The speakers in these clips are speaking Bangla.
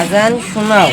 আজান শোনাও।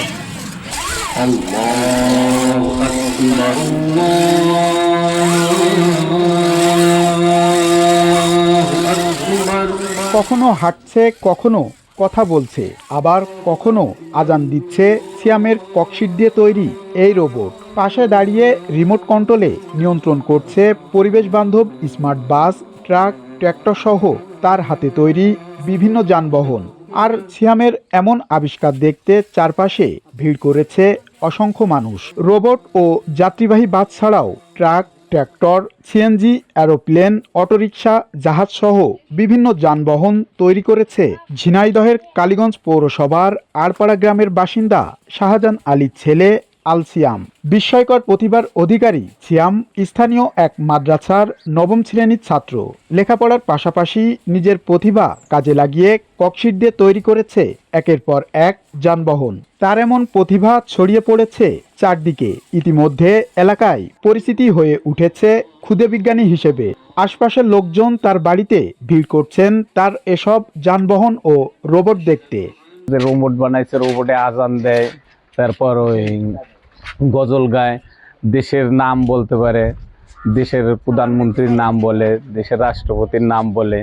কখনো হাঁটছে, কখনো কথা বলছে, আবার কখনো আজান দিচ্ছে। সিয়ামের ককশিট দিয়ে তৈরি এই রোবট পাশে দাঁড়িয়ে রিমোট কন্ট্রোলে নিয়ন্ত্রণ করছে পরিবেশ বান্ধব স্মার্ট বাস, ট্রাক, ট্র্যাক্টর সহ তার হাতে তৈরি বিভিন্ন যানবাহন। আর সিয়ামের এমন আবিষ্কার দেখতে চারপাশে ভিড় করেছে অসংখ্য মানুষ। রোবট ও যাত্রীবাহী বাস ছাড়াও truck, tractor, CNG, aeroplane, autorickshaw, জাহাজ সহ বিভিন্ন যানবাহন তৈরি করেছে ঝিনাইদহের কালীগঞ্জ পৌরসভার আড়পাড়া গ্রামের বাসিন্দা শাহজাহান আলীর ছেলে আল সিয়াম। বিস্ময়কর প্রতিভার অধিকারী সিয়াম স্থানীয় এক মাদ্রাসার নবম শ্রেণীর ছাত্র। লেখাপড়ার পাশাপাশি নিজের প্রতিভা কাজে লাগিয়ে ককশিট দিয়ে তৈরি করেছে একের পর এক যানবাহন। তার এমন প্রতিভা ছড়িয়ে পড়েছে চারদিকে। ইতিমধ্যে এলাকায় পরিচিতি হয়ে উঠেছে ক্ষুদে বিজ্ঞানী হিসেবে। আশপাশের লোকজন তার বাড়িতে ভিড় করছেন তার এসব যানবাহন ও রোবট দেখতে। রোবট বানাইছে, রোবটে আজান দেয়, তারপর ওই গজল গায়, দেশের নাম বলতে পারে, দেশের প্রধানমন্ত্রীর নাম বলে, দেশের রাষ্ট্রপতির নাম বলে।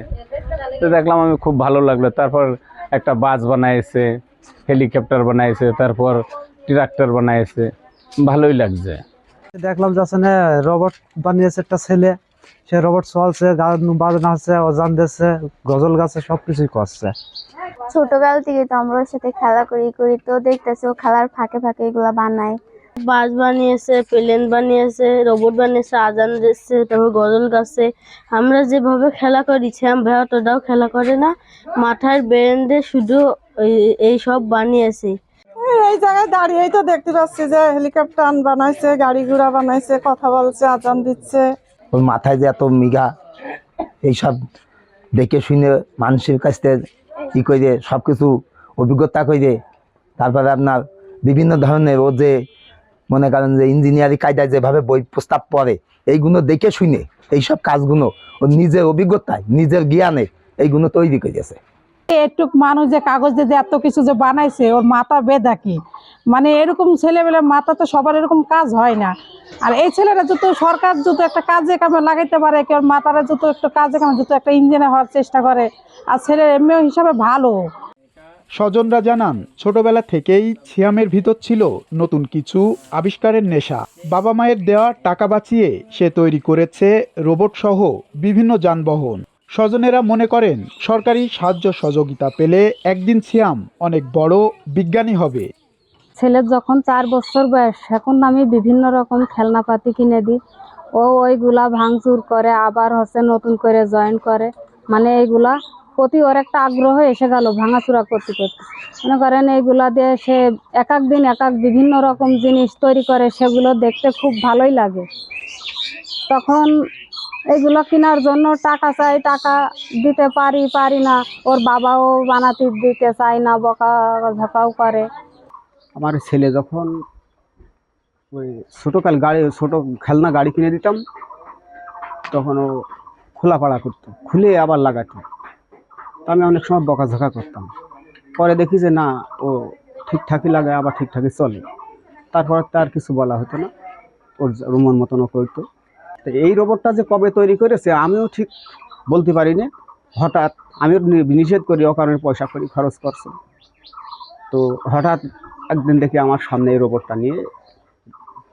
তো দেখলাম, আমি খুব ভালো লাগলো। তারপর একটা বাস বানাইছে, হেলিকপ্টার বানাইছে, তারপর ট্রাক্টর বানাইছে, ভালোই লাগছে। দেখলাম যে আসলে রোবট বানিয়েছে একটা ছেলে, সে রোবট চলছে, গান বাজনা হচ্ছে, অজান দিচ্ছে, গজল গাছে সবকিছুই করছে। ছোটবেলা থেকে তো আমরা ওর সাথে খেলা করি তো দেখতেছি ও খেলার ফাঁকে ফাঁকে এগুলা বানায়। বাস বানিয়েছে, প্লেন বানিয়েছে, রোবট বানিয়েছে, আজান দিচ্ছে, তারপর গজল গাছে। আমরা যেভাবে খেলা করি শ্যাম ভাই অতটাও খেলা করে না, মাথার ব্রেন দিয়ে শুধু এই সব বানিয়েছে। এই জায়গায় দাঁড়িয়েই তো দেখতে পাচ্ছি যে হেলিকপ্টার বানাইছে, গাড়ি ঘোড়া বানাইছে, কথা বলছে, আজান দিচ্ছে। ওর মাথায় যে এত মিগা, এইসব দেখে শুনে মানুষের কাছ থেকে ই করে সব কিছু অভিজ্ঞতা করে, তারপরে আপনার বিভিন্ন ধরনের ও যে মনে করেন যে ইঞ্জিনিয়ারিং কায়দায় যেভাবে বই প্রস্তাব পড়ে, এইগুলো দেখে শুনে এইসব কাজগুলো ও নিজের অভিজ্ঞতায়, নিজের জ্ঞানে এইগুলো তৈরি করেছে। একটু মানুষ যে কাগজ দিয়ে এত কিছু যে বানাইছে, ওর মাথা বেদা কি, মানে এরকম ছেলেবেলার মাথা তো সবার এরকম কাজ হয় না। আর এই ছেলেরা যত সরকার যত একটা কাজে কামে লাগাইতে পারে, কেউ মাথারা যত একটু কাজে কামে যত একটা ইঞ্জিনিয়ার হওয়ার চেষ্টা করে, আর ছেলের এমএ হিসাবে ভালো। স্বজনরা জানান, ছোটবেলা থেকেই সিয়ামের ভিতর ছিল নতুন কিছু আবিষ্কারের নেশা। বাবা মায়ের দেওয়া টাকা বাঁচিয়ে সে তৈরি করেছে রোবট সহ বিভিন্ন যানবাহন। স্বজনেরা মনে করেন সরকারি সাহায্য সহযোগিতা পেলে একদিন সিয়াম অনেক বড় বিজ্ঞানী হবে। ছেলের যখন 4 বছর বয়স, এখন আমি বিভিন্ন রকম খেলনাপাতি কিনে দিই, ও ওইগুলা ভাঙচুর করে, আবার হচ্ছে নতুন করে জয়েন করে। মানে এইগুলা প্রতি ওর একটা আগ্রহ এসে গেল ভাঙাচুরা করতে করতে। মনে করেন এইগুলা দিয়ে সে এক এক দিন এক এক বিভিন্ন রকম জিনিস তৈরি করে, সেগুলো দেখতে খুব ভালোই লাগে। তখন এইগুলো কেনার জন্য টাকা চাই, টাকা দিতে পারি না। ওর বাবাও বানাতে দিতে চায় না, বকাঝকাও করে। আমার ছেলে যখন ওই ছোট খেলনা গাড়ি কিনে দিতাম, তখন ও খোলাপাড়া করতো, খুলে আবার লাগাতো। আমি অনেক সময় বকাঝকা করতাম। পরে দেখি যে না, ও ঠিকঠাকই লাগায়, আবার ঠিকঠাকই চলে। তারপর তার কিছু বলা হতো না, ওর মন মতন ও করতো। তো এই রোবটটা যে কবে তৈরি করেছে আমিও ঠিক বলতে পারি না। হঠাৎ আমিও নিষেধ করি, অকারণে পয়সা করি খরচ করছে। তো হঠাৎ একদিন দেখি আমার সামনে এই রোবটটা নিয়ে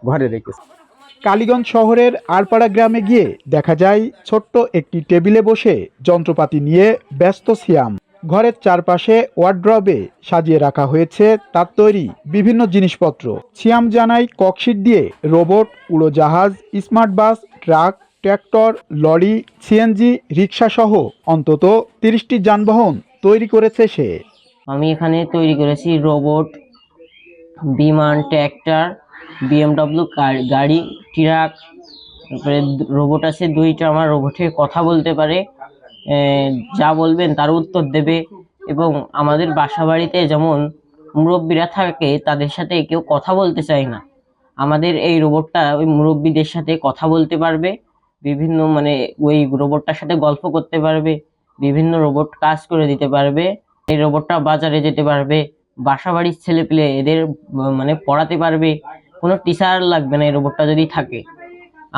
ঘরে রেখেছে। কালীগঞ্জ শহরের আড়পাড়া গ্রামে গিয়ে দেখা যায় ছোট্ট একটি টেবিলে বসে যন্ত্রপাতি নিয়ে ব্যস্ত সিয়াম। ঘরের চারপাশে ওয়ার্ড্রবে সাজিয়ে রাখা হয়েছে তার তৈরি বিভিন্ন জিনিসপত্র। সিয়াম জানায় ককশিট দিয়ে রোবট, উড়োজাহাজ, smart bus, truck, tractor, lorry, CNG, rickshaw সহ অন্তত 30টি যানবাহন তৈরি করেছে সে। আমি এখানে তৈরি করেছি রোবট, বিমান, ট্র্যাক্টর, বিএমডব্লিউ গাড়ি, ট্রাক। তারপরে রোবট আছে 2টা, আমার রোবটে কথা বলতে পারে, যা বলবেন তার উত্তর দেবে। এবং আমাদের বাসা বাড়িতে যেমন মুরব্বীরা থাকে, তাদের সাথে কেউ কথা বলতে চায় না, আমাদের এই রোবটটা ওই মুরব্বীদের সাথে কথা বলতে পারবে, বিভিন্ন মানে ওই রোবটটার সাথে গল্প করতে পারবে, বিভিন্ন রোবট কাজ করে দিতে পারবে। এই রোবটটা বাজারে যেতে পারবে, বাসা বাড়ির ছেলে পেলে এদের মানে পড়াতে পারবে, কোনো টিচার লাগবে না এই রোবটটা যদি থাকে।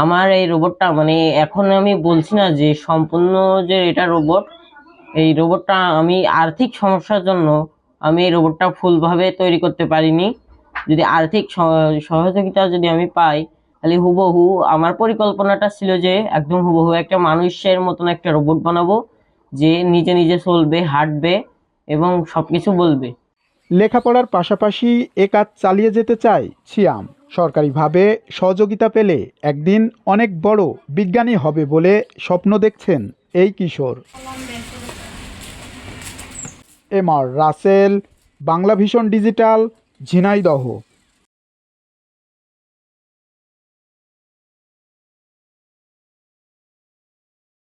আমার এই রোবটটা মানে এখন আমি বলছি না যে সম্পূর্ণ যে এটা রোবট, এই রোবটটা আমি আর্থিক সমস্যার জন্য আমি এই রোবটটা ফুলভাবে তৈরি করতে পারিনি। যদি আর্থিক সহযোগিতা যদি আমি পাই, তাহলে হুবহু আমার পরিকল্পনাটা ছিল যে একদম হুবহু একটা মানুষের মতন একটা রোবট বানাবো, যে নিজে নিজে চলবে, হাঁটবে এবং সবকিছু বলবে। লেখাপড়ার পাশাপাশি এ কাজ চালিয়ে যেতে চায় সিয়াম। সরকারিভাবে সহযোগিতা পেলে একদিন অনেক বড় বিজ্ঞানী হবে বলে স্বপ্ন দেখছেন এই কিশোর। MR Rasel, Bangla vision digital, Jhenaidah.